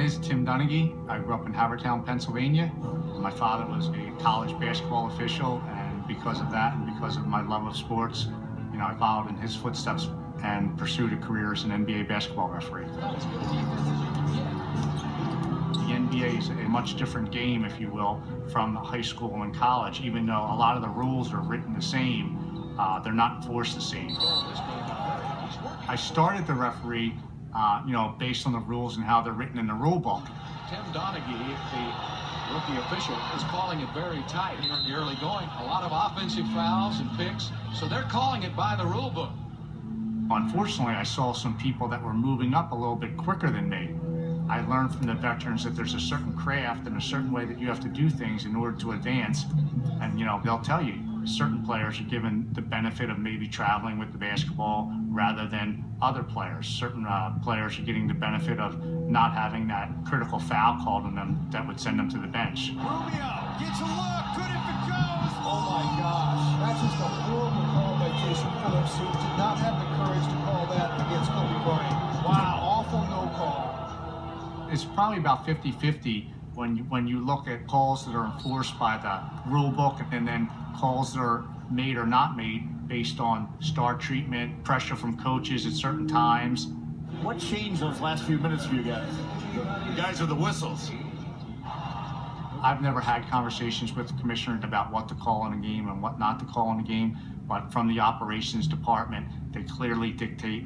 is Tim Donaghy. I grew up in Havertown, Pennsylvania. My father was a college basketball official, and because of that and because of my love of sports, I followed in his footsteps and pursued a career as an NBA basketball referee. The NBA is a much different game, if you will, from high school and college. Even though a lot of the rules are written the same, they're not enforced the same. I started to referee, based on the rules and how they're written in the rule book. Tim Donaghy, the rookie official, is calling it very tight here in the early going. A lot of offensive fouls and picks, so they're calling it by the rule book. Unfortunately, I saw some people that were moving up a little bit quicker than me. I learned from the veterans that there's a certain craft and a certain way that you have to do things in order to advance. And, they'll tell you, certain players are given the benefit of maybe traveling with the basketball rather than other players. Certain players are getting the benefit of not having that critical foul called on them that would send them to the bench. Rubio gets a look, good if it goes! Oh my gosh, that's just a horrible call by Jason Phillips, who did not have the courage to call that against Kobe Bryant. Wow, awful no call. It's probably about 50-50 when you look at calls that are enforced by the rule book and then calls that are made or not made based on star treatment, pressure from coaches at certain times. What changed those last few minutes for you guys? You guys are the whistles. I've never had conversations with the commissioner about what to call in a game and what not to call in a game, but from the operations department, they clearly dictate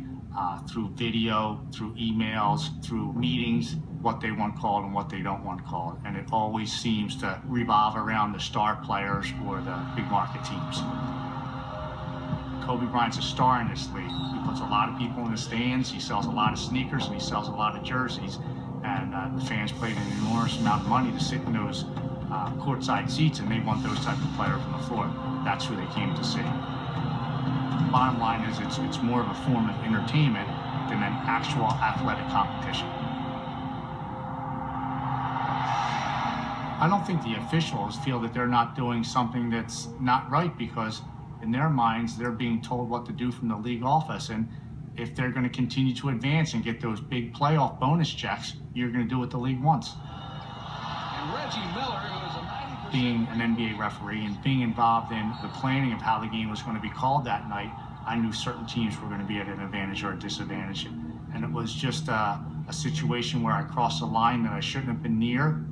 through video, through emails, through meetings, what they want called and what they don't want called. And it always seems to revolve around the star players or the big market teams. Kobe Bryant's a star in this league. He puts a lot of people in the stands, he sells a lot of sneakers, and he sells a lot of jerseys. And the fans paid an enormous amount of money to sit in those courtside seats, and they want those type of players on the floor. That's who they came to see. Bottom line is it's more of a form of entertainment than an actual athletic competition. I don't think the officials feel that they're not doing something that's not right, because in their minds they're being told what to do from the league office, and if they're going to continue to advance and get those big playoff bonus checks, you're going to do what the league wants. And Reggie Miller, who is a 90%... Being an NBA referee and being involved in the planning of how the game was going to be called that night, I knew certain teams were going to be at an advantage or a disadvantage. And it was just a situation where I crossed a line that I shouldn't have been near,